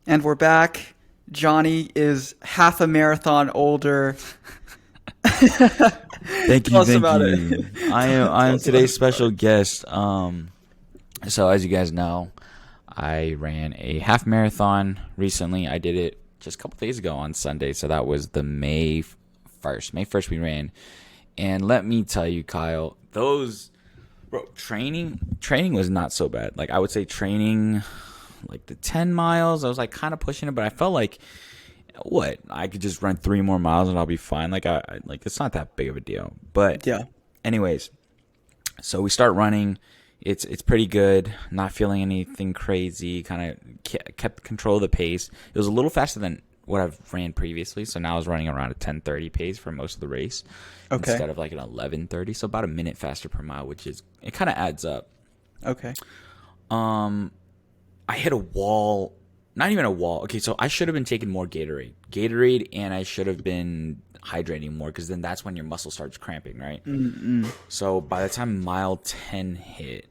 And we're back. Jonny is half a marathon older. Thank Tell you, us thank about you. it. I Tell am us about today's it. special guest. So as you guys know, I ran a half marathon recently. I did it just a couple days ago on Sunday. So that was the May 1st. May 1st we ran. And let me tell you, Kyle, training was not so bad. Like I would say training like the 10 miles, I was like kind of pushing it, but I felt like I could just run 3 more miles and I'll be fine. Like it's not that big of a deal. But Yeah. anyways, so we start running. It's pretty good. Not feeling anything crazy. Kind of kept control of the pace. It was a little faster than what I've ran previously. So now I was running around a 10:30 pace for most of the race Okay. instead of like an 11:30. So about a minute faster per mile, which is it kind of adds up. Okay. I hit a wall. Not even a wall. Okay, so I should have been taking more Gatorade, and I should have been hydrating more because then that's when your muscle starts cramping, right? So by the time mile 10 hit,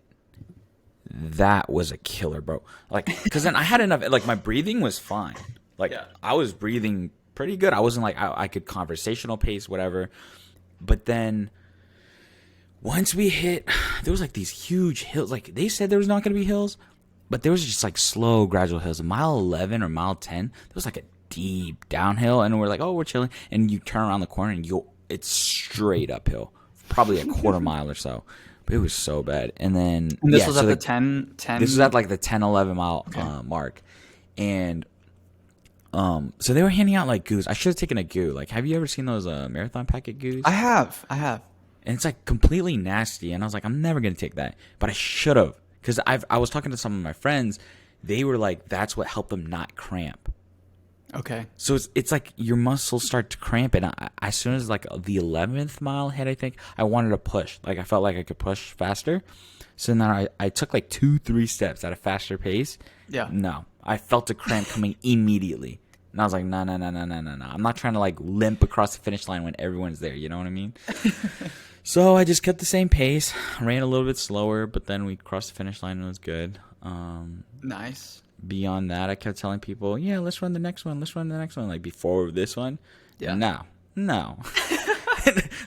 that was a killer, bro. Like, because then I had enough. Like, my breathing was fine. Like, Yeah. I was breathing pretty good. I wasn't like I could conversational pace, whatever. But then once we hit, there was like these huge hills. Like they said there was not going to be hills, but there was just like slow, gradual hills. Mile 11 or mile 10, there was like a deep downhill, and we're like, oh, we're chilling. And you turn around the corner, and it's straight uphill, probably a quarter mile or so. But it was so bad. And then And this yeah, was so at the the, 10. this was at like the 10, 11 mile Okay. mark, and so they were handing out like goos. I should have taken a goo. Like, have you ever seen those marathon packet goos? I have. And it's like completely nasty. And I was like, I'm never gonna take that, but I should have, because I was talking to some of my friends. They were like, that's what helped them not cramp. Okay. So it's like your muscles start to cramp, and as soon as like the 11th mile hit, I think I wanted to push. Like I felt like I could push faster. So then I took like 2-3 steps at a faster pace. Yeah. No, I felt a cramp coming immediately. And I was like, no. I'm not trying to like limp across the finish line when everyone's there. You know what I mean? So I just kept the same pace, ran a little bit slower, but then we crossed the finish line and it was good. Nice. Beyond that, I kept telling people, yeah, let's run the next one. Let's run the next one. Like before this one. Yeah. No.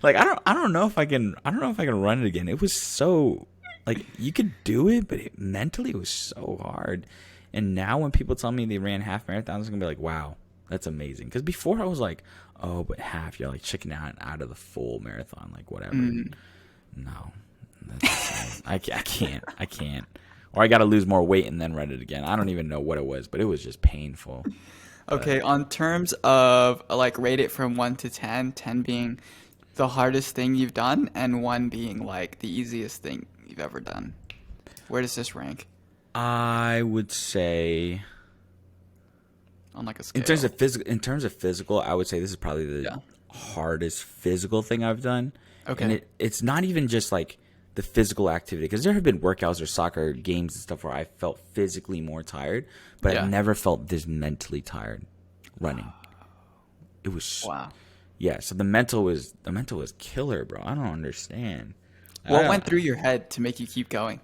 Like I don't know if I can run it again. It was so like you could do it, but mentally it was so hard. And now when people tell me they ran half marathons, I'm gonna be like, wow, that's amazing. Because before I was like, oh, but half, you're like checking out of the full marathon, like whatever. No, I can't. Or I got to lose more weight and then run it again. I don't even know what it was, but it was just painful. Okay. On terms of like rate it from 1 to 10, 10 being the hardest thing you've done and 1 being like the easiest thing you've ever done. Where does this rank I would say on like a scale? in terms of physical, I would say this is probably the hardest physical thing I've done. Okay. And it's not even just like the physical activity, because there have been workouts or soccer games and stuff where I felt physically more tired, but Yeah. I've never felt this mentally tired running. It was Wow. yeah. So the mental was killer, bro. I don't understand. What went through your head to make you keep going?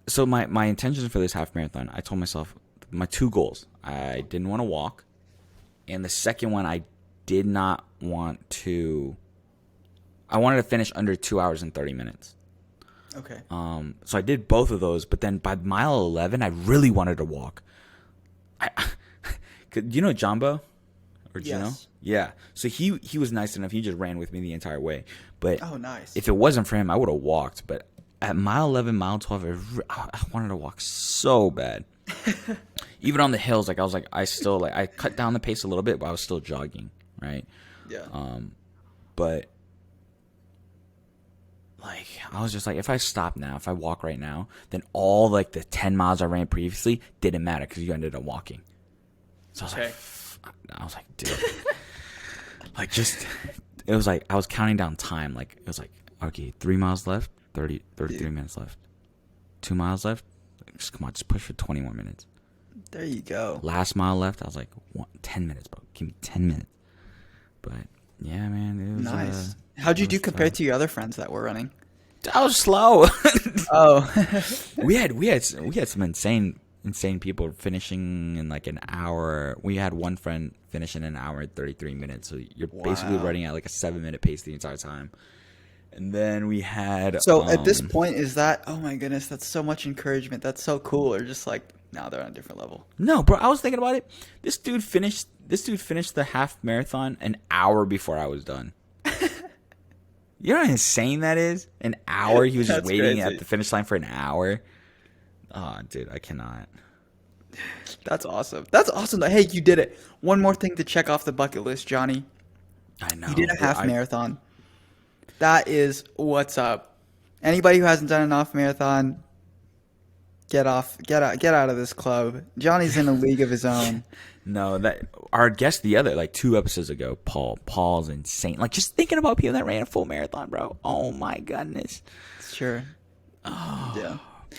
So my intentions for this half marathon, I told myself my 2 goals. I didn't want to walk, and the second one, I did not want to. I wanted to finish under 2 hours and 30 minutes. Okay. So I did both of those, but then by mile 11, I really wanted to walk. Do you know Jumbo? Or do you know? Yes. Yeah. So he was nice enough. He just ran with me the entire way. But Oh, nice. if it wasn't for him, I would have walked. But at mile 11, mile 12, I wanted to walk so bad. Even on the hills, like I cut down the pace a little bit, but I was still jogging, right? Yeah. But like I was just like, if I stop now, if I walk right now, then all like the 10 miles I ran previously didn't matter because you ended up walking. So Okay. I was like, dude, like just it was like I was counting down time. Like it was like, okay, 3 miles left, 33 minutes left, 2 miles left. Just come on, just push for 20 more minutes. There you go. Last mile left, I was like, 10 minutes, bro. Give me 10 minutes. But yeah, man, it was Nice. How'd you it do was compared tough. to your other friends that were running? I was slow. Oh. we had some insane insane people finishing in like an hour. We had one friend finish in an hour and 33 minutes. So you're basically Wow. running at like a 7-minute pace the entire time. And then we had So at this point, is that, oh my goodness, that's so much encouragement. That's so cool. Or just like, now they're on a different level. no, bro. I was thinking about it. This dude finished. This dude finished the half marathon an hour before I was done. You know how insane that is? An hour. He was just That's waiting crazy. at the finish line for an hour. Oh, dude, I cannot. That's awesome. That's awesome. Hey, you did it. One more thing to check off the bucket list, Johnny. I know. You did a dude, half marathon. That is what's up. Anybody who hasn't done an off marathon, get out of this club. Johnny's in a league of his own. No, that our guest the other like 2 episodes ago, Paul. Paul's insane. Like just thinking about people that ran a full marathon, bro. Oh my goodness. Sure. Oh, Yeah.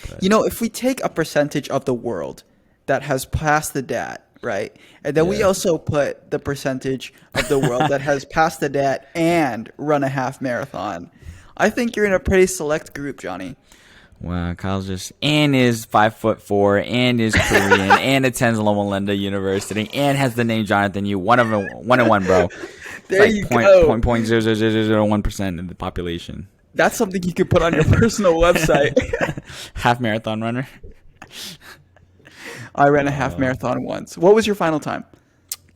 but- You know, if we take a percentage of the world that has passed the DAT, right? And then we Yeah. also put the percentage of the world that has passed the DAT and run a half marathon. I think you're in a pretty select group, Johnny. Wow, Kyle's just and is 5'4" and is Korean and attends Loma Linda University and has the name Jonathan. You one and one, bro. There It's you like go. 0.00001% of the population. That's something you could put on your personal website. Half marathon runner. I ran a half marathon once. What was your final time?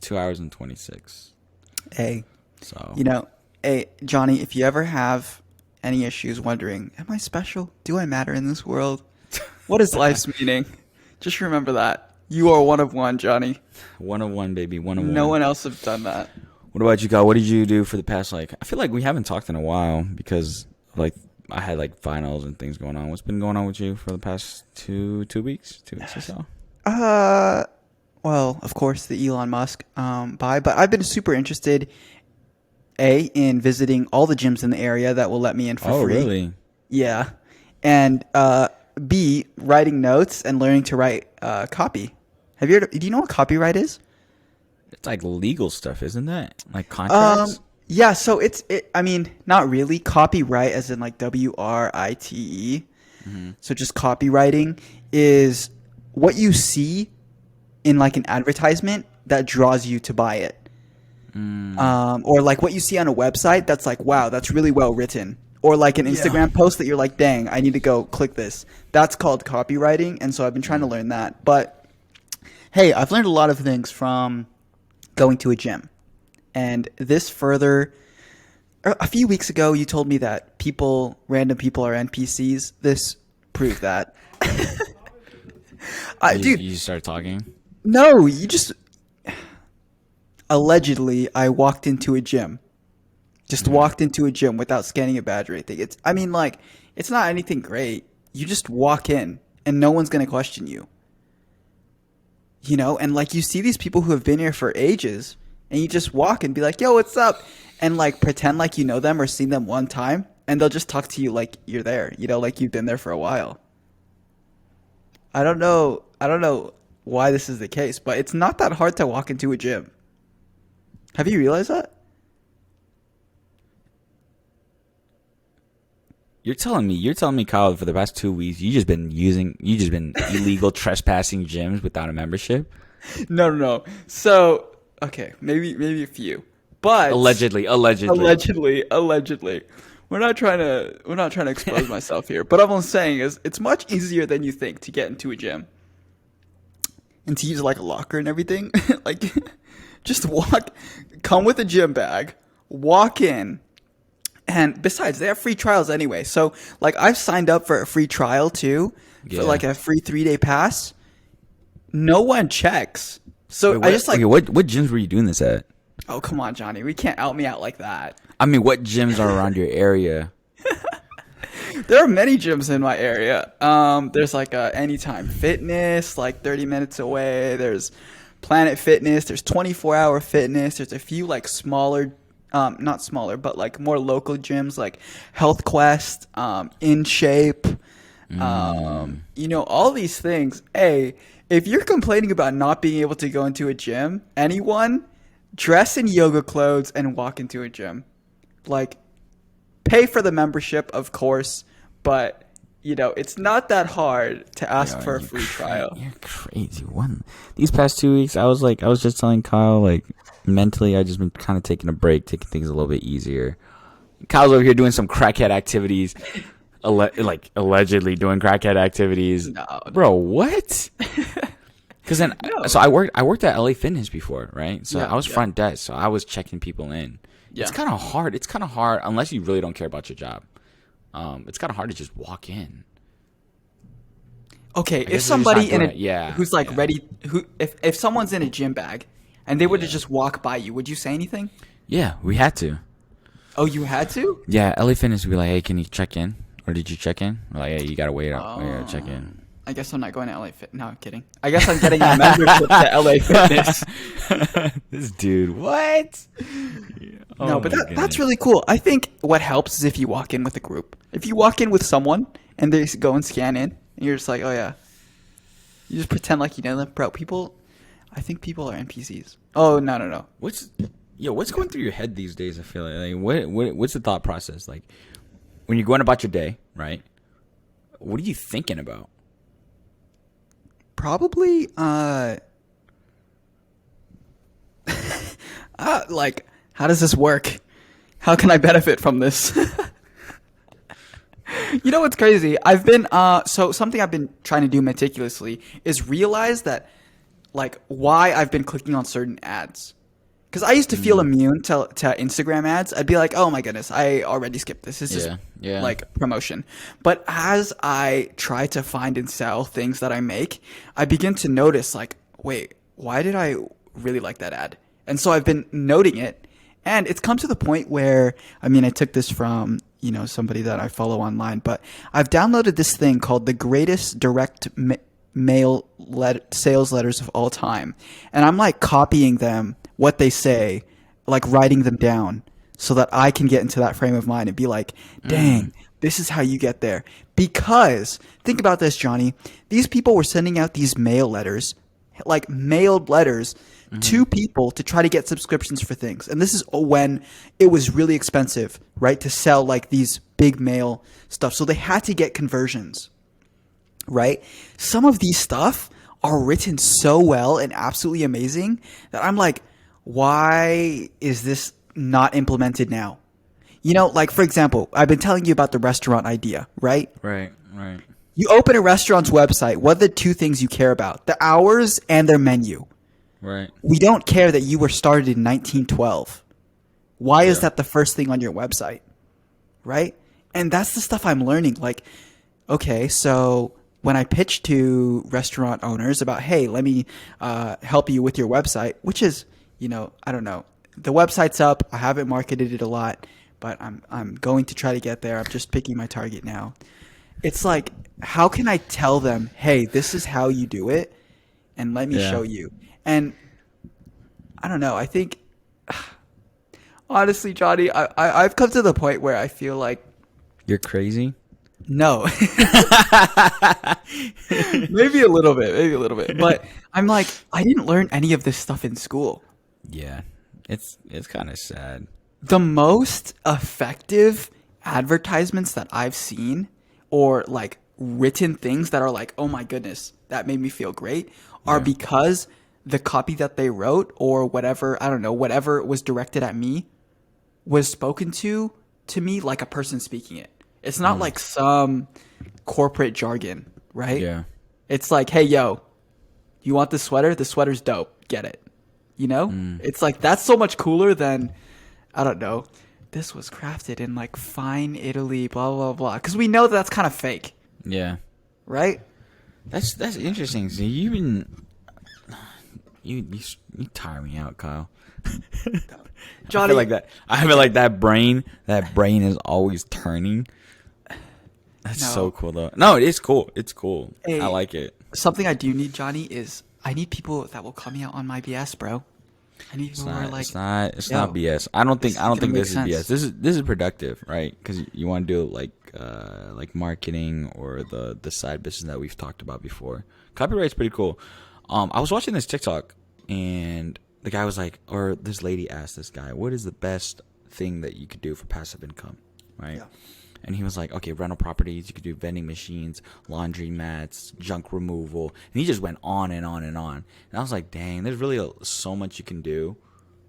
2 hours and 26. Hey, So you know, hey, Johnny, if you ever have any issues wondering, am I special? Do I matter in this world? What is life's meaning? Just remember that. You are one of one, Johnny. 101, baby, 101. No one else have done that. What about you, Kyle? What did you do for the past I feel like we haven't talked in a while because like I had like finals and things going on. What's been going on with you for the past two weeks? 2 weeks or so? Well, of course, the Elon Musk buy, but I've been super interested, in visiting all the gyms in the area that will let me in for Oh, free. really? Yeah. And B, writing notes and learning to write copy. Do you know what copyright is? It's like legal stuff, isn't that? Like contracts? Yeah, so I mean, not really. Copyright as in like WRITE. So just copywriting is what you see in like an advertisement that draws you to buy it. Or like what you see on a website that's like, wow, that's really well written. Or like an Instagram post that you're like, dang, I need to go click this. That's called copywriting. And so I've been trying to learn that. But hey, I've learned a lot of things from going to a gym. And this further, a few weeks ago, you told me that random people are NPCs. This proved that. Dude, You started talking? no, you just allegedly I walked into a gym. Just walked into a gym without scanning a badge or anything. It's not anything great. You just walk in and no one's going to question you. You know, and like you see these people who have been here for ages and you just walk and be like, "Yo, what's up?" and like pretend like you know them or seen them one time and they'll just talk to you like you're there, you know, like you've been there for a while. I don't know why this is the case, but it's not that hard to walk into a gym. Have you realized that? You're telling me, Kyle, for the past 2 weeks, you just been illegal trespassing gyms without a membership? No. So, okay, maybe a few. But Allegedly. allegedly. We're not trying to expose myself here, but all I'm saying is it's much easier than you think to get into a gym. And to use like a locker and everything. Like just come with a gym bag, walk in. And besides, they have free trials anyway. So like I've signed up for a free trial too, for like a free 3-day pass. No one checks. So Wait, I just like, what gyms were you doing this at? oh, come on, Johnny. We can't out me out like that. I mean, what gyms are around your area? There are many gyms in my area. There's like Anytime Fitness, like 30 minutes away. There's Planet Fitness. There's 24-hour fitness. There's a few like smaller, not smaller, but like more local gyms like Health Quest, In Shape. You know, all these things. Hey, if you're complaining about not being able to go into a gym, anyone, dress in yoga clothes and walk into a gym. Like, pay for the membership, of course, but it's not that hard to ask Yo, for a free trial. you're crazy. One these past 2 weeks, I was just telling Kyle, like, mentally, I just been kind of taking a break, taking things a little bit easier. Kyle's over here doing some crackhead activities, allegedly doing crackhead activities. No, Bro, what? Because then, no. so I worked at LA Fitness before, right? So Yeah, I was yeah. front desk, so I was checking people in. Yeah. It's kind of hard. It's kind of hard unless you really don't care about your job. It's kind of hard to just walk in. Okay, I if guess they're just somebody not in doing a it. Yeah, who's like yeah. ready, if someone's in a gym bag and they were to Yeah. just walk by you, would you say anything? Yeah, we had to. Oh, you had to? Yeah, LA Fitness would be like, hey, can you check in? Or did you check in? We're like, hey, you gotta wait up. We gotta check in. I guess I'm not going to LA Fit. No, I'm kidding. I guess I'm getting a membership to LA Fitness. This dude, what? Oh No, but my that's goodness. really cool. I think what helps is if you walk in with a group. If you walk in with someone and they go and scan in, and you're just like, oh yeah, you just pretend like you know them, bro. I think people are NPCs. Oh no. What's going through your head these days? I feel like what's the thought process like when you're going about your day, right? What are you thinking about? Probably, like, how does this work? How can I benefit from this? You know what's crazy? I've been so something I've been trying to do meticulously is realize that like why I've been clicking on certain ads. Because I used to feel immune to Instagram ads. I'd be like, oh my goodness, I already skipped this. This is Yeah. like promotion. But as I try to find and sell things that I make, I begin to notice like, wait, why did I really like that ad? And so I've been noting it. And it's come to the point where, I mean, I took this from, somebody that I follow online, but I've downloaded this thing called the greatest direct mail sales letters of all time. And I'm like copying them, what they say, like writing them down so that I can get into that frame of mind and be like, dang, this is how you get there. Because think about this, Johnny. These people were sending out these mail letters, like mailed letters to people to try to get subscriptions for things. And this is when it was really expensive, right? To sell like these big mail stuff. So they had to get conversions, right? Some of these stuff are written so well and absolutely amazing that I'm like, why is this not implemented now? Like for example, I've been telling you about the restaurant idea, right? Right. You open a restaurant's website. What are the two things you care about? The hours and their menu. Right. We don't care that you were started in 1912. Why is that the first thing on your website? Right? And that's the stuff I'm learning. Like, okay, so when I pitch to restaurant owners about, hey, let me help you with your website, which is, I don't know. The website's up. I haven't marketed it a lot, but I'm going to try to get there. I'm just picking my target now. It's like, how can I tell them, hey, this is how you do it, and let me show you? And I don't know. I think, honestly, Johnny, I've come to the point where I feel like, You're crazy? no. Maybe a little bit. But I'm like, I didn't learn any of this stuff in school. Yeah. It's kind of sad. The most effective advertisements that I've seen, or like written things that are like, oh my goodness, that made me feel great, are because the copy that they wrote or whatever, I don't know, whatever was directed at me was spoken to me like a person speaking it. It's not like some corporate jargon, right? Yeah. It's like, hey, yo, you want this sweater? The sweater's dope. Get it. It's like, that's so much cooler than, I don't know, this was crafted in like fine Italy, blah, blah, blah. Because we know that's kind of fake, Yeah. right? That's interesting. So you tire me out, Kyle. Johnny, I feel like that. I feel like that brain is always turning. That's No. so cool though. No, it is cool. It's cool. Hey. I like it. something I do need, Johnny, is I need people that will call me out on my BS, bro. I need people who are like, It's not yo, BS. I don't think gonna make this is sense. BS. This is productive, right? Because you want to do like marketing or the side business that we've talked about before. Copyright's pretty cool. I was watching this TikTok and the guy was like, or this lady asked this guy, what is the best thing that you could do for passive income, right? Yeah. And he was like, okay, rental properties, you could do vending machines, laundry mats, junk removal. And he just went on and on and on. And I was like, dang, there's really so much you can do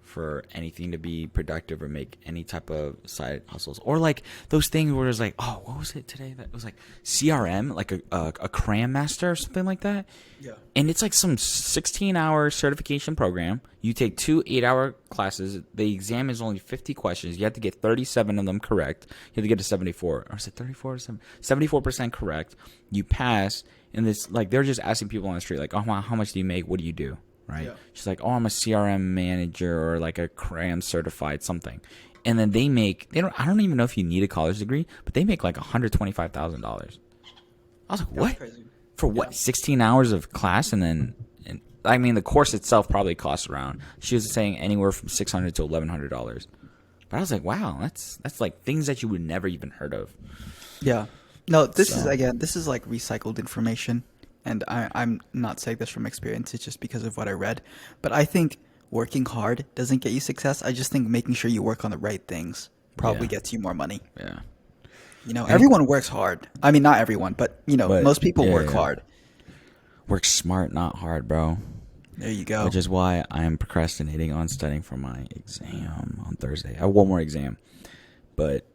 for anything to be productive or make any type of side hustles. Or like those things where it's like, oh, what was it today? That was like CRM, like a cram master or something like that. Yeah. And it's like some 16-hour certification program. You take 2 8-hour classes. The exam is only 50 questions. You have to get 37 of them correct. You have to get a 74. Or is it 34 or 74% correct. You pass. And this, like, they're just asking people on the street, like, oh, how much do you make? What do you do? Right? Yeah. She's like, oh, I'm a CRM manager or like a CRAM certified something. And then I don't even know if you need a college degree, but they make like $125,000. I was like, what? Crazy. For what? Yeah. 16 hours of class? And I mean, the course itself probably costs around, she was saying anywhere from $600 to $1,100. But I was like, wow, that's like things that you would never even heard of. Yeah. No, this is like recycled information. And I'm not saying this from experience. It's just because of what I read. But I think working hard doesn't get you success. I just think making sure you work on the right things probably gets you more money. Yeah. Everyone works hard. I mean, not everyone, but, most people work hard. Work smart, not hard, bro. There you go. Which is why I am procrastinating on studying for my exam on Thursday. I have one more exam. But...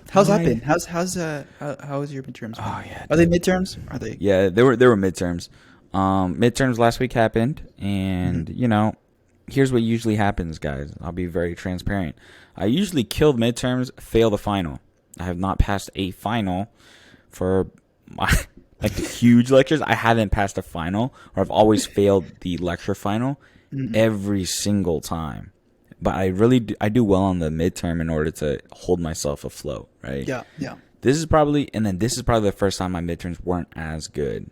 How's that been? How's your midterms been? Oh yeah. Are they midterms? Are they? Yeah, they were midterms. Midterms last week happened, and here's what usually happens, guys. I'll be very transparent. I usually kill midterms, fail the final. I have not passed a final for my like the huge lectures. I haven't passed a final, or I've always failed the lecture final every single time. But I do well on the midterm in order to hold myself afloat, right? Yeah, yeah. This is probably the first time my midterms weren't as good.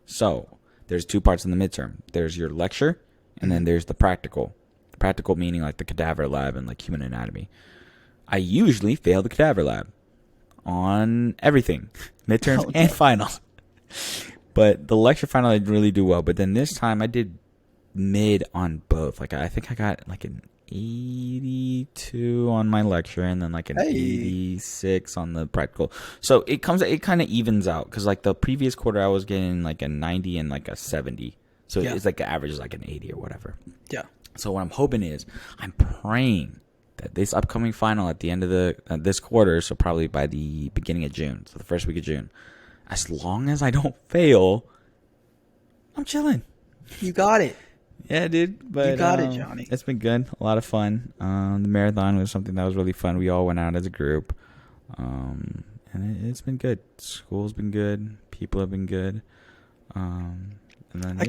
So there's 2 parts in the midterm. There's your lecture, and then there's the practical. The practical meaning like the cadaver lab and like human anatomy. I usually fail the cadaver lab on everything, midterms and finals. But the lecture final I really do well. But then this time I did mid on both. Like I think I got like an 82 on my lecture and then like an 86 on the practical. So it kind of evens out because like the previous quarter I was getting like a 90 and like a 70. So it's like the average is like an 80 or whatever. Yeah. So what I'm hoping is I'm praying that this upcoming final at the end of this quarter, so probably by the beginning of June, so the first week of June, as long as I don't fail, I'm chilling. You got it. Yeah, dude. But you got it, Johnny. It's been good. A lot of fun. The marathon was something that was really fun. We all went out as a group. And it's been good. School's been good. People have been good. And then, I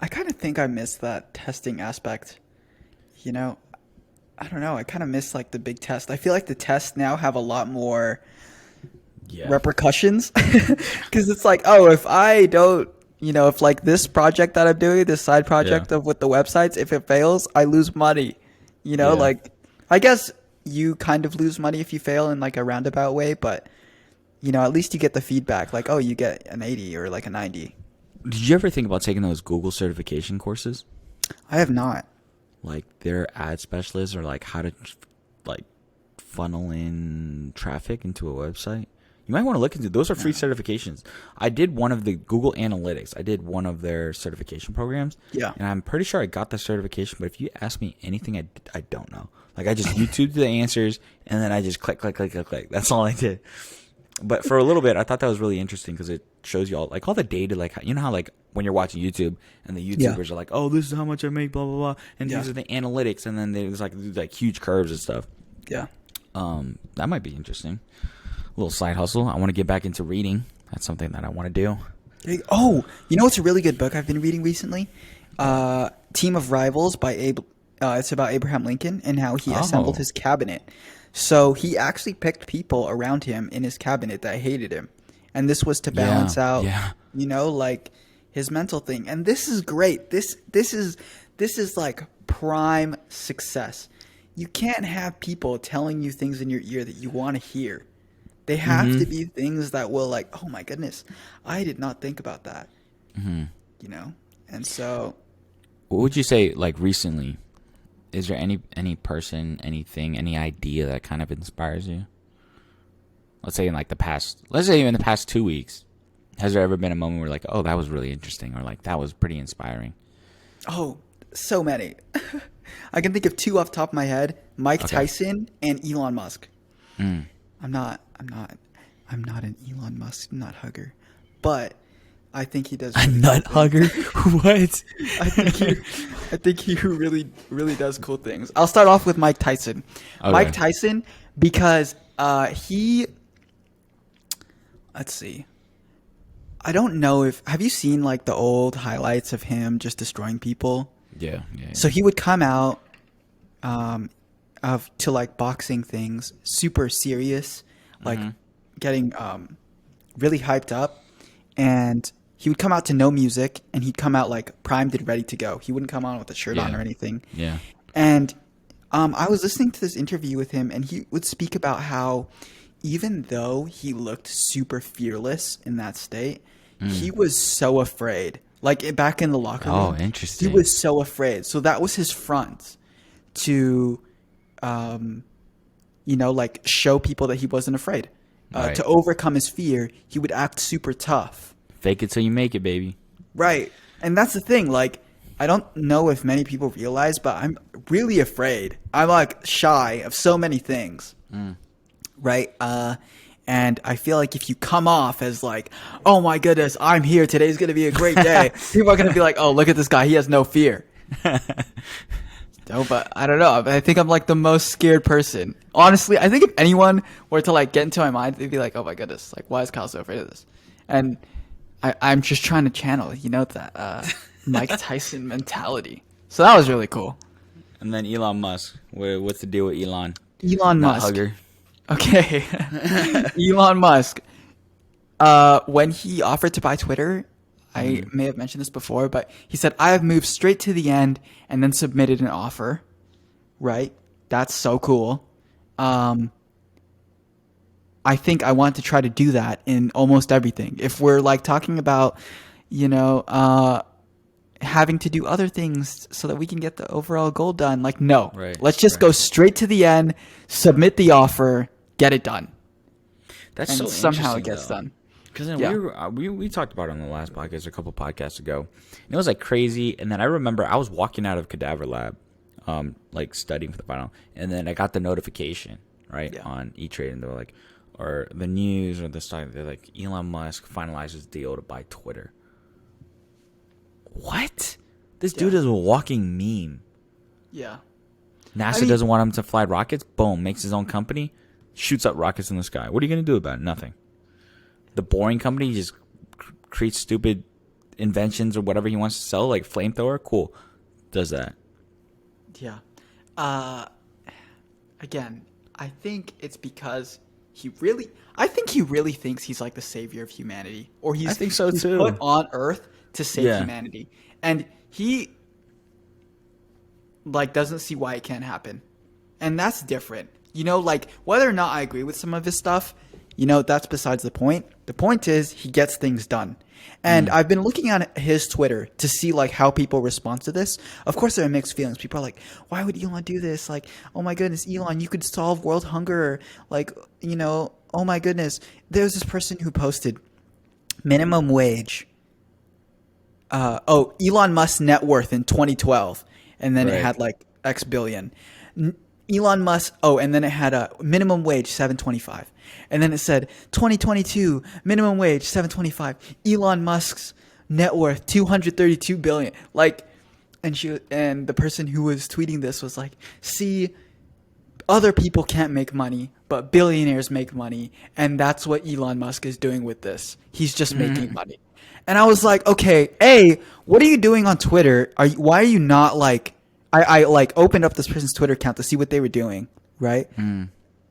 kind of think I missed that testing aspect. I don't know. I kind of miss like the big test. I feel like the tests now have a lot more repercussions. Because it's like, oh, if I don't, if like this project that I'm doing, this side project with the websites, if it fails, I lose money. Like I guess you kind of lose money if you fail in like a roundabout way, but at least you get the feedback like, oh, you get an 80 or like a 90. Did you ever think about taking those Google certification courses? I have not. Like their ad specialists or like how to like funnel in traffic into a website? You might want to look into those. Are free certifications. I did one of the Google Analytics. I did one of their certification programs. Yeah. And I'm pretty sure I got the certification, but if you ask me anything, I don't know. Like I just YouTubed the answers and then I just click. That's all I did. But for a little bit, I thought that was really interesting because it shows you all the data, like how like when you're watching YouTube and the YouTubers are like, oh, this is how much I make, blah blah blah, and these are the analytics, and then there's like huge curves and stuff. Yeah. That might be interesting. A little side hustle. I want to get back into reading. That's something that I want to do. Oh, what's a really good book I've been reading recently? Team of Rivals by it's about Abraham Lincoln and how he assembled his cabinet. So he actually picked people around him in his cabinet that hated him. And this was to balance out, like his mental thing. And this is great. This is like prime success. You can't have people telling you things in your ear that you want to hear. They have to be things that will like, oh my goodness, I did not think about that. And so. What would you say like recently? Is there any person, anything, any idea that kind of inspires you? let's say in the past 2 weeks, has there ever been a moment where like, oh, that was really interesting, or like that was pretty inspiring? Oh, so many. I can think of two off the top of my head: Mike Okay. Tyson and Elon Musk. Mm. I'm not an Elon Musk nut hugger, but I think he does. A Really nut cool things. hugger? What? I think he really, really does cool things. I'll start off with Mike Tyson. Okay. Mike Tyson, because let's see. I don't know have you seen like the old highlights of him just destroying people? Yeah, yeah. So he would come out to like boxing things, super serious, like getting really hyped up, and he would come out to no music, and he'd come out like primed and ready to go. He wouldn't come on with a shirt on Yeah. or anything. Yeah. And I was listening to this interview with him, and he would speak about how even though he looked super fearless in that state, he was so afraid. Like back in the locker room, Oh, interesting. he was so afraid. So that was his front to, like show people that he wasn't afraid. Right. To overcome his fear, he would act super tough. Fake it till you make it, baby. Right. And that's the thing. Like, I don't know if many people realize, but I'm really afraid. I'm like shy of so many things. Right. And I feel like if you come off as like, oh my goodness, I'm here. Today's going to be a great day. People are going to be like, oh, look at this guy. He has no fear. No, but I don't know. I think I'm like the most scared person. Honestly, I think if anyone were to like get into my mind, they'd be like, oh my goodness, like why is Kyle so afraid of this? And I'm just trying to channel, that Mike Tyson mentality. So that was really cool. And then Elon Musk. What's the deal with Elon? Elon Nut Musk. hugger. Okay. Elon Musk. When he offered to buy Twitter, I may have mentioned this before, but he said, I have moved straight to the end and then submitted an offer. Right? That's so cool. I think I want to try to do that in almost everything. If we're like talking about, having to do other things so that we can get the overall goal done, like, no, Right, let's just right. go straight to the end, submit the offer, get it done. That's And so somehow it interesting, gets though. done. Because then Yeah. we talked about it on the last podcast, a couple podcasts ago. And it was like crazy. And then I remember I was walking out of Cadaver Lab, like studying for the final. And then I got the notification, right, Yeah. on E-Trade. And they were like, or the news or the stuff. They're like, Elon Musk finalizes deal to buy Twitter. What? This dude Yeah. is a walking meme. Yeah. NASA I mean- doesn't want him to fly rockets. Boom, makes his own company, shoots up rockets in the sky. What are you going to do about it? Nothing. The Boring Company just creates stupid inventions or whatever he wants to sell, like flamethrower. Cool, does that. Yeah. Again, I think it's because he really thinks he's like the savior of humanity, or I think so, he's too. put on Earth to save Yeah. humanity, and he like doesn't see why it can't happen, and that's different. Like whether or not I agree with some of his stuff, that's besides the point. The point is he gets things done. And I've been looking at his Twitter to see like how people respond to this. Of course, there are mixed feelings. People are like, "Why would Elon do this? Like, oh my goodness, Elon, you could solve world hunger." Like, oh my goodness. There's this person who posted minimum wage. Elon Musk's net worth in 2012, and then it Right. had like X billion. Elon Musk. Oh, and then it had a minimum wage $7.25, and then it said 2022 minimum wage $7.25. Elon Musk's net worth $232 billion. Like, and the person who was tweeting this was like, "See, other people can't make money, but billionaires make money, and that's what Elon Musk is doing with this. He's just making money." And I was like, "Okay, A, what are you doing on Twitter? Why are you not like?" I like opened up this person's Twitter account to see what they were doing, right?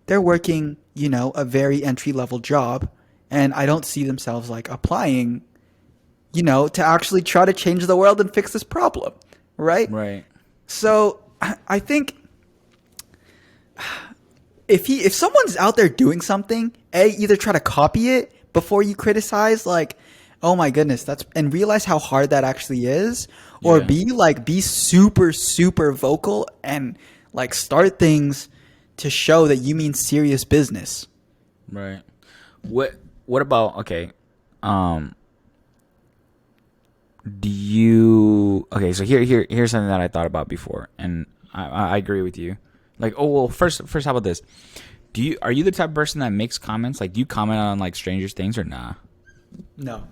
They're working, a very entry level job, and I don't see themselves like applying, to actually try to change the world and fix this problem, right? Right. So I think if someone's out there doing something, either try to copy it before you criticize, like, oh my goodness, and realize how hard that actually is, or Yeah. be super, super vocal and like start things to show that you mean serious business. Right. What about okay? Um, do you okay? So here's something that I thought about before, and I agree with you. Like, oh well, first, how about this? Are you the type of person that makes comments? Like, do you comment on like strangers' things or nah? No,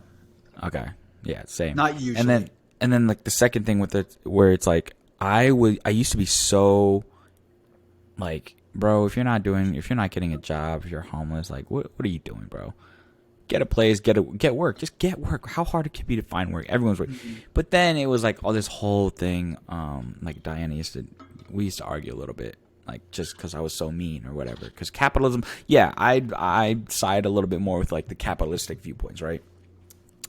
Okay, yeah, same. not And usually. then like the second thing with it, where it's like I used to be so like, bro, if you're not getting a job, if you're homeless, like what are you doing, bro? Get a place, get work, just get work. How hard it could be to find work? Everyone's work. But then it was like all this whole thing. Like Diana we used to argue a little bit, like just because I was so mean or whatever. Because capitalism, yeah, I side a little bit more with like the capitalistic viewpoints, right?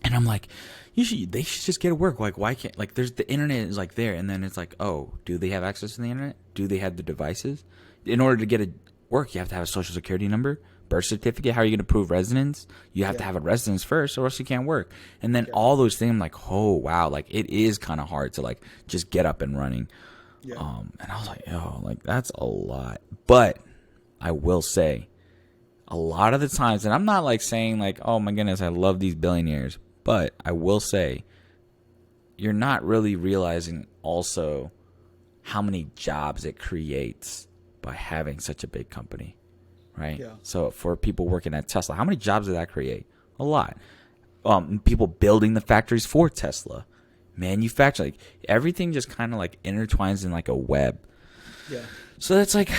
And I'm like, they should just get to work. Like, why can't, like, the internet is like there. And then it's like, oh, do they have access to the internet? Do they have the devices? In order to get a work, you have to have a social security number, birth certificate. How are you going to prove residence? You have to have a residence first or else you can't work. And then all those things, I'm like, oh, wow. Like, it is kind of hard to, like, just get up and running. Yeah. And I was like, oh, like, that's a lot. But I will say, a lot of the times, and I'm not, like, saying, like, oh, my goodness, I love these billionaires. But I will say, you're not really realizing also how many jobs it creates by having such a big company, right? Yeah. So for people working at Tesla, how many jobs did that create? A lot. People building the factories for Tesla, manufacturing, like everything just kind of like intertwines in like a web. Yeah. So that's like,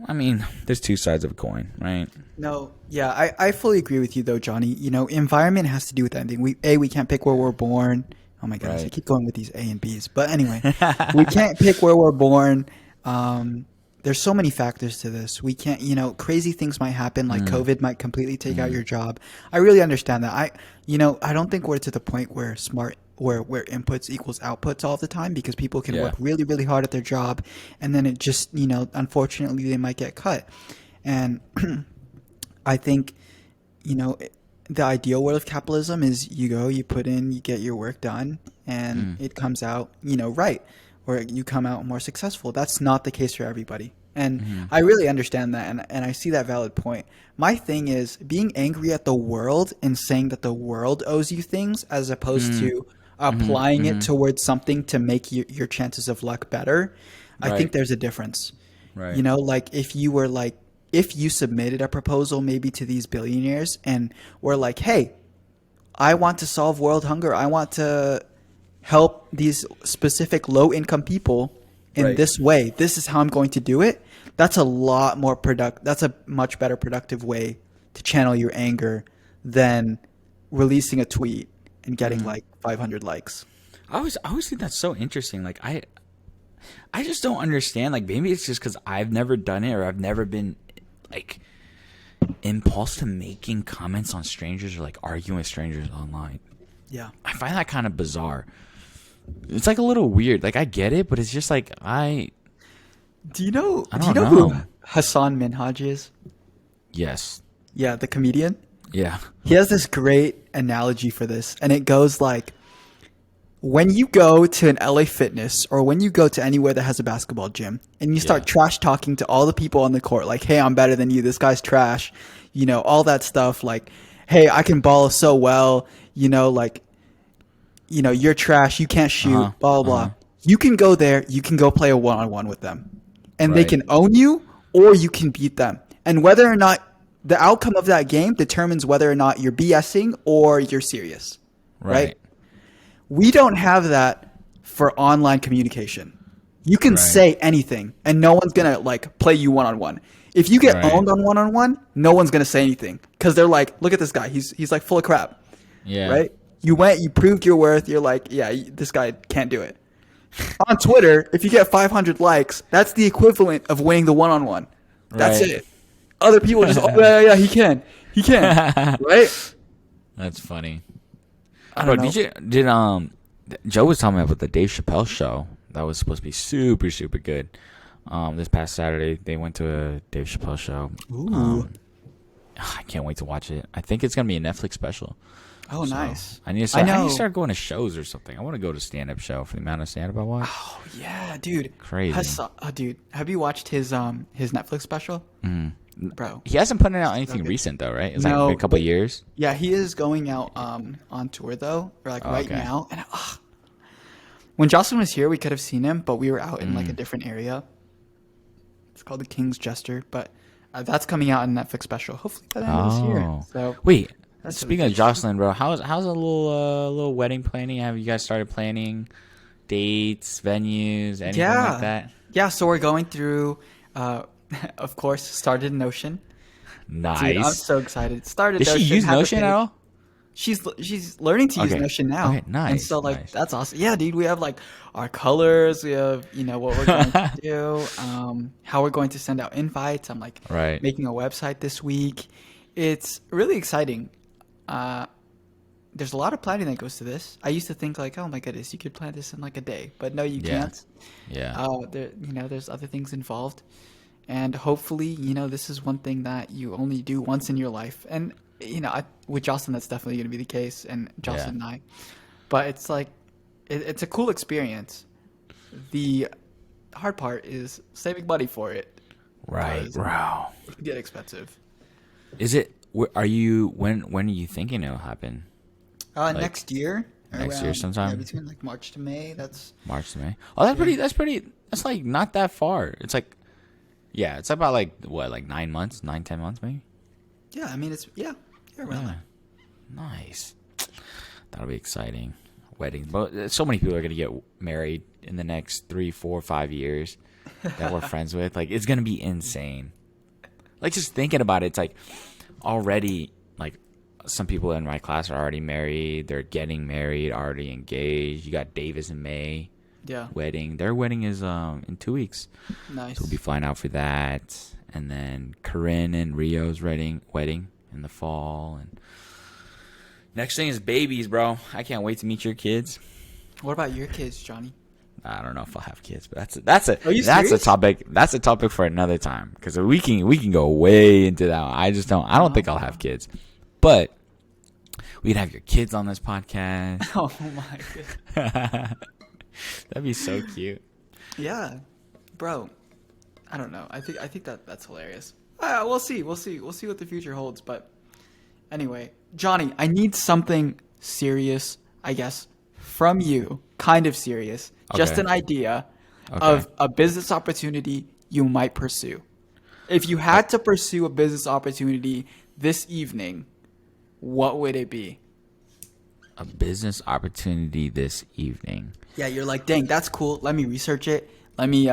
I mean, there's two sides of a coin, right? No, yeah, I fully agree with you though, Johnny. You know, environment has to do with anything. We can't pick where we're born. Oh my goodness, I Right. keep going with these A and B's. But anyway, we can't pick where we're born. There's so many factors to this. We can't, crazy things might happen, like COVID might completely take out your job. I really understand that. I don't think we're to the point where where inputs equals outputs all the time, because people can Yeah. work really, really hard at their job, and then it just, unfortunately, they might get cut. And I think, the ideal world of capitalism is you go, you put in, you get your work done, and it comes out, right, or you come out more successful. That's not the case for everybody. And I really understand that, and I see that valid point. My thing is being angry at the world and saying that the world owes you things, as opposed to applying it towards something to make your chances of luck better. I think Right. there's a difference. Right. Like if you submitted a proposal maybe to these billionaires and were like, hey, I want to solve world hunger. I want to help these specific low income people in Right. this way. This is how I'm going to do it. That's a lot more that's a much better productive way to channel your anger than releasing a tweet and getting like 500 likes. I always think that's so interesting. Like I just don't understand. Like maybe it's just because I've never done it or I've never been like impulse to making comments on strangers or like arguing with strangers online. Yeah. I find that kind of bizarre. It's like a little weird. Like I get it, but it's just like Do you know I do you don't know who know. Hassan Minhaj is? Yes. Yeah, the comedian. Yeah. He has this great analogy for this, and it goes like, when you go to an LA Fitness or when you go to anywhere that has a basketball gym and you start Yeah. trash talking to all the people on the court, like, hey, I'm better than you, this guy's trash, all that stuff, like, hey, I can ball so well, you're trash, you can't shoot, Uh-huh. blah, blah, blah. Uh-huh. You can go there, you can go play a one-on-one with them, and they Right. can own you or you can beat them. And whether or not the outcome of that game determines whether or not you're BSing or you're serious, right? We don't have that for online communication. You can Right. say anything and no one's going to like play you one-on-one. If you get Right. owned on one-on-one, no one's going to say anything because they're like, look at this guy. He's like full of crap, Yeah. right? You went, you proved your worth. You're like, yeah, this guy can't do it. On Twitter, if you get 500 likes, that's the equivalent of winning the one-on-one. That's Right. it. Other people just, oh, yeah, he can. He can, right? That's funny. I Bro, don't know. Joe was telling me about the Dave Chappelle show that was supposed to be super, super good. This past Saturday, they went to a Dave Chappelle show. Ooh. I can't wait to watch it. I think it's gonna be a Netflix special. Oh, So, nice. I need to start. I need know. to start going to shows or something. I want to go to stand-up show for the amount of stand-up I watch. Oh, yeah, dude. Crazy. Dude, have you watched his Netflix special? bro. He hasn't put out So anything good. recent though, right? It's like been No, a couple but of years. yeah, he is going out on tour though, or like Oh, right okay. now. And when Jocelyn was here, we could have seen him, but we were out in like a Mm. different area. It's called the King's Jester, but that's coming out in Netflix special. Hopefully by the end of this year. Oh, So wait. that's really Speaking of good. Jocelyn, bro, how's a little wedding planning? Have you guys started planning dates, venues, anything like Yeah, that? yeah. So we're going through. Of course, started Notion. Dude, I'm Nice. so excited. Started Does she Notion, use have a Notion at page. all? She's learning to use Okay. Notion now. Okay. And Nice. so like Nice. that's awesome. Yeah, dude, we have like our colors, we have, what we're going to do, how we're going to send out invites. I'm like Right. making a website this week. It's really exciting. Uh there's a lot of planning that goes to this. I used to think like, oh my goodness, you could plan this in like a day, but no, you Yeah. can't. Yeah. There's other things involved. And hopefully, this is one thing that you only do once in your life. And, with Jocelyn, that's definitely going to be the case, and Yeah. Jocelyn and I. But it's like, it's a cool experience. The hard part is saving money for it. Right, Because bro. it can get expensive. Is it? Are you? When are you thinking it'll happen? Like Next year, next year around, sometime? between like March to May, that's, March to May. Oh, that's pretty. That's pretty. That's like not that far. It's like, yeah, it's about like what, like 9 months, 9-10 months maybe. yeah, I mean, around Yeah. that. Nice. That'll be exciting. Weddings, but so many people are gonna get married in the next 3, 4, 5 years that we're friends with. Like, it's gonna be insane. Like, just thinking about it, it's like already like some people in my class are already married. They're getting married, already engaged. You got Davis and May Yeah, wedding. Their wedding is in 2 weeks. nice. So we'll be flying out for that. And then Corinne and Rio's wedding in the fall. And next thing is babies, bro. I can't wait to meet your kids. What about your kids, Johnny? I don't know if I'll have kids, but that's Are you a serious? topic. That's a topic for another time, because we can go way into that one. I don't think I'll have kids, but we'd have your kids on this podcast. Oh my goodness. That'd be so cute. Yeah, bro. I don't know. I think that's hilarious. We'll see. We'll see. We'll see what the future holds. But anyway, Johnny, I need something serious, I guess, from you. Kind of serious. Just Okay. an idea Okay. of a business opportunity you might pursue. If you had to pursue a business opportunity this evening, what would it be? A business opportunity this evening. Yeah, you're like, dang, that's cool. Let me research it. Let me,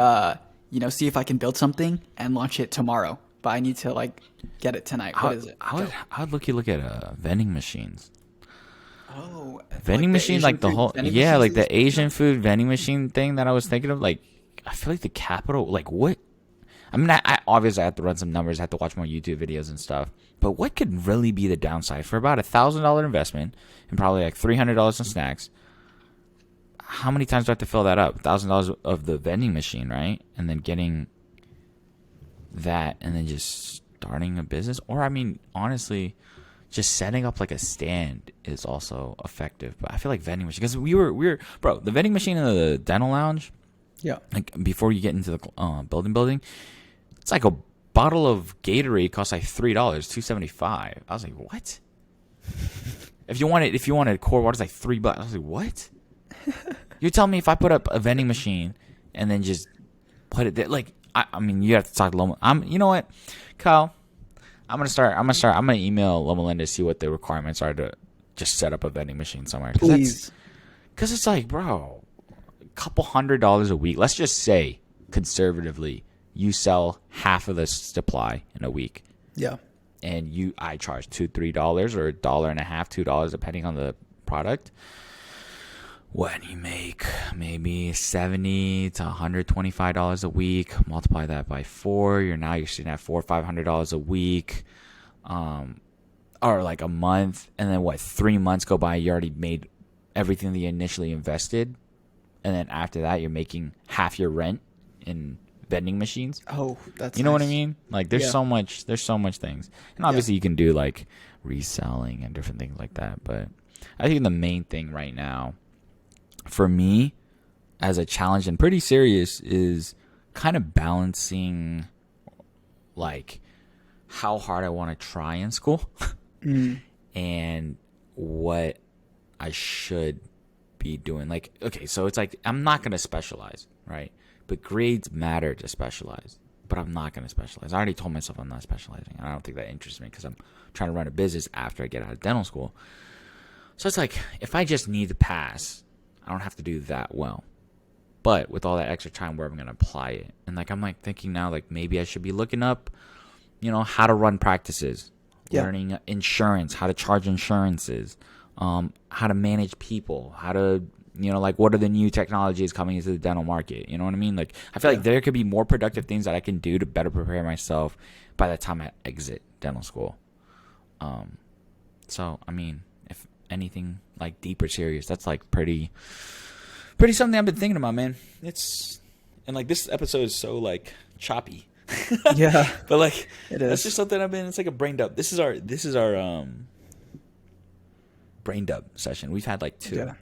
see if I can build something and launch it tomorrow. But I need to like get it tonight. What is it? I would look at vending machines. Oh, Vending the machine, Asian like the food whole, vending yeah, machines like that the Asian food vending machine thing that I was thinking of. Like, I feel like the capital, like what? I mean, I obviously have to run some numbers, I have to watch more YouTube videos and stuff. But what could really be the downside for about $1,000 investment and probably like $300 in snacks? How many times do I have to fill that up? $1,000 of the vending machine, right? And then getting that, and then just starting a business. Or I mean, honestly, just setting up like a stand is also effective. But I feel like vending machine, because we were bro, the vending machine in the dental lounge, Yeah. like before you get into the building, it's like a bottle of Gatorade costs like $3, $2.75. I was like, what? If you wanted core water, it's like $3. I was like, what? You're telling me if I put up a vending machine and then just put it there, like, I mean, you have to talk to Loma. You know what, Kyle? I'm gonna email Loma Linda to see what the requirements are to just set up a vending machine somewhere. Please. Because it's like, bro, a couple $100 a week. Let's just say, conservatively, you sell half of the supply in a week, Yeah. and I charge $2-3 or $1.50, $2 depending on the product. What you make, maybe $70 to $125 a week. Multiply that by 4. You're sitting at $400-500 a week, or like a month, and then 3 months go by, you already made everything that you initially invested, and then after that, you're making half your rent in vending machines. Oh, that's You know what I nice. mean? Like, there's Yeah. so much things, and obviously you can do like reselling and different things like that. But I think the main thing right now, for me, as a challenge and pretty serious, is kind of balancing like how hard I want to try in school and what I should be doing. Like, okay, so it's like I'm not going to specialize, right? But grades matter to specialize. But I'm not going to specialize. I already told myself I'm not specializing. And I don't think that interests me because I'm trying to run a business after I get out of dental school. So it's like, if I just need to pass, I don't have to do that well. But with all that extra time, where I'm going to apply it? And like, I'm like thinking now, like maybe I should be looking up, how to run practices, learning insurance, how to charge insurances, how to manage people, how to, like what are the new technologies coming into the dental market? You know what I mean? Like, I feel like there could be more productive things that I can do to better prepare myself by the time I exit dental school. So, I mean, if anything like deep or serious, that's like pretty something I've been thinking about, man. And like this episode is so like choppy. Yeah. But like, it is. That's just something it's like a brain dump. This is our brain dump session. We've had like 2.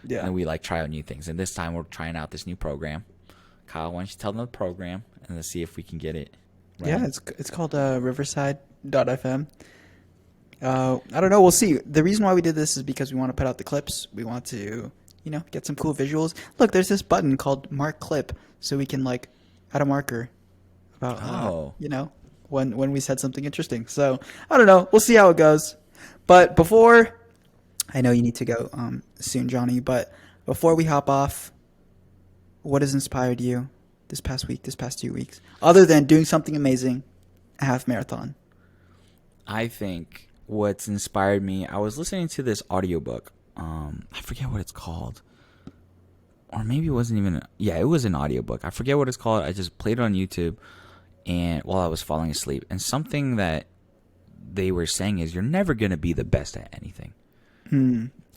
Yeah. And we like try out new things. And this time we're trying out this new program. Kyle, why don't you tell them the program and let's see if we can get it right. Yeah, it's called Riverside.fm. I don't know. We'll see. The reason why we did this is because we want to put out the clips. We want to, get some cool visuals. Look, there's this button called Mark Clip, so we can like add a marker about, when we said something interesting. So I don't know. We'll see how it goes. But before, I know you need to go soon, Jonny. But before we hop off, what has inspired you this past week, this past 2 weeks, other than doing something amazing, a half marathon? I think what's inspired me, I was listening to this audiobook. I forget what it's called. Or maybe it wasn't even... Yeah, it was an audiobook. I forget what it's called. I just played it on YouTube and while I was falling asleep. And something that they were saying is you're never going to be the best at anything.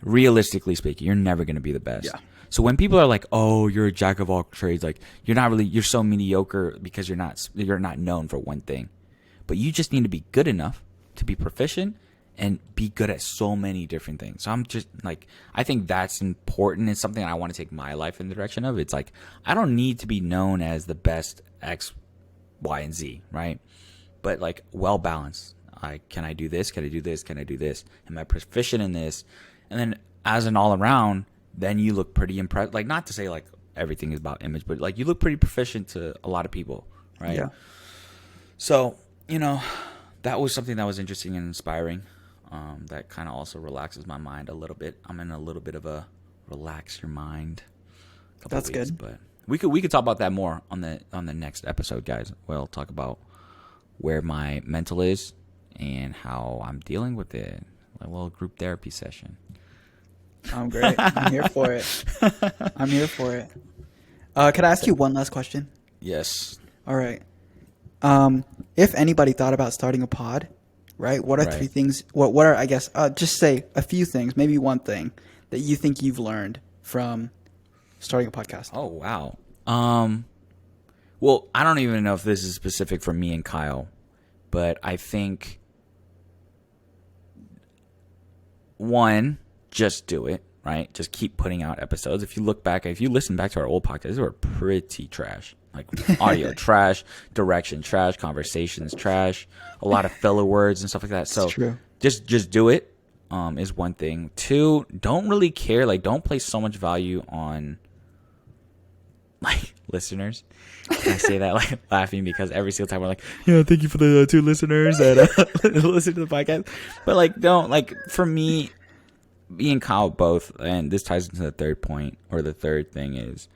Realistically speaking, you're never going to be the best. Yeah. So when people are like, "Oh, you're a jack of all trades," like you're so mediocre because you're not known for one thing. But you just need to be good enough to be proficient and be good at so many different things. So I'm just like, I think that's important. It's something I want to take my life in the direction of. It's like, I don't need to be known as the best X, Y, and Z, right? But like well balanced. Can I do this? Can I do this? Can I do this? Am I proficient in this? And then as an all around, then you look pretty impressed. Like, not to say like everything is about image, but like you look pretty proficient to a lot of people, right? Yeah. So, that was something that was interesting and inspiring. That kind of also relaxes my mind a little bit. I'm in a little bit of a relax your mind. That's good. But we could talk about that more on the next episode, guys. We'll talk about where my mental is and how I'm dealing with it. A little group therapy session. I'm great. I'm here for it. Can I ask you one last question? Yes. All right. If anybody thought about starting a pod, right? What are 3 things? What are, I guess, just say a few things, maybe one thing that you think you've learned from starting a podcast? Oh, wow. Well, I don't even know if this is specific for me and Kyle, but I think, one, just do it, right? Just keep putting out episodes. If you listen back to our old podcasts, they were pretty trash. Like audio trash, direction trash, conversations trash, a lot of filler words and stuff like that. So true. Just do it is one thing. 2, don't really care. Like, don't place so much value on like listeners. I say that like laughing because every single time we're like, yeah, thank you for the 2 listeners that listen to the podcast. But like, don't, like, for me and Kyle both, and this ties into the third point, or the third thing is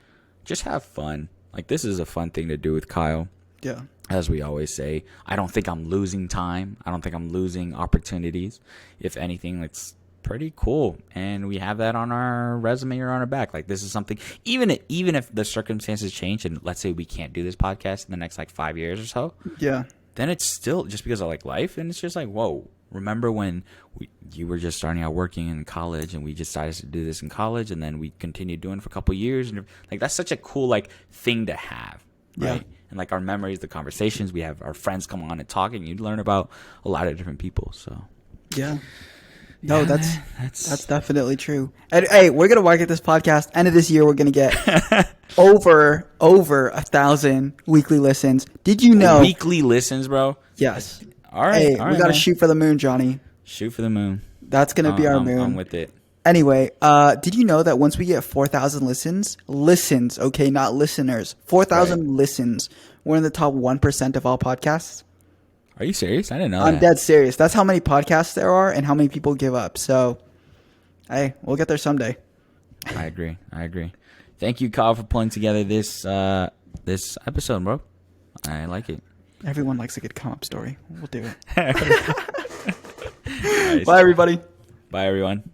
just have fun. Like, this is a fun thing to do with Kyle. Yeah. As we always say, I don't think I'm losing time. I don't think I'm losing opportunities. If anything, it's pretty cool. And we have that on our resume or on our back. Like, this is something, even if the circumstances change and let's say we can't do this podcast in the next like 5 years or so. Yeah. Then it's still just because of like life. And it's just like, whoa, remember when you were just starting out working in college and we decided to do this in college and then we continued doing it for a couple of years, and like that's such a cool like thing to have, right? Yeah. And like our memories, the conversations, we have our friends come on and talk, and you learn about a lot of different people. So yeah. No, that's definitely true. And hey, we're gonna market this podcast. End of this year, we're gonna get over 1,000 weekly listens. Did you know? Weekly listens, bro? Yes. All right. Hey, All we right, gotta man. shoot for the moon, Johnny. Shoot for the moon. That's gonna be our moon. I'm with it. Anyway, did you know that once we get 4,000 listens, okay, not listeners, 4,000 Right. listens, we're in the top 1% of all podcasts? Are you serious? I didn't know I'm that. dead serious. That's how many podcasts there are and how many people give up. So, hey, we'll get there someday. I agree. Thank you, Kyle, for pulling together this episode, bro. I like it. Everyone likes a good come up story. We'll do it. Nice. Bye, everybody. Bye, everyone.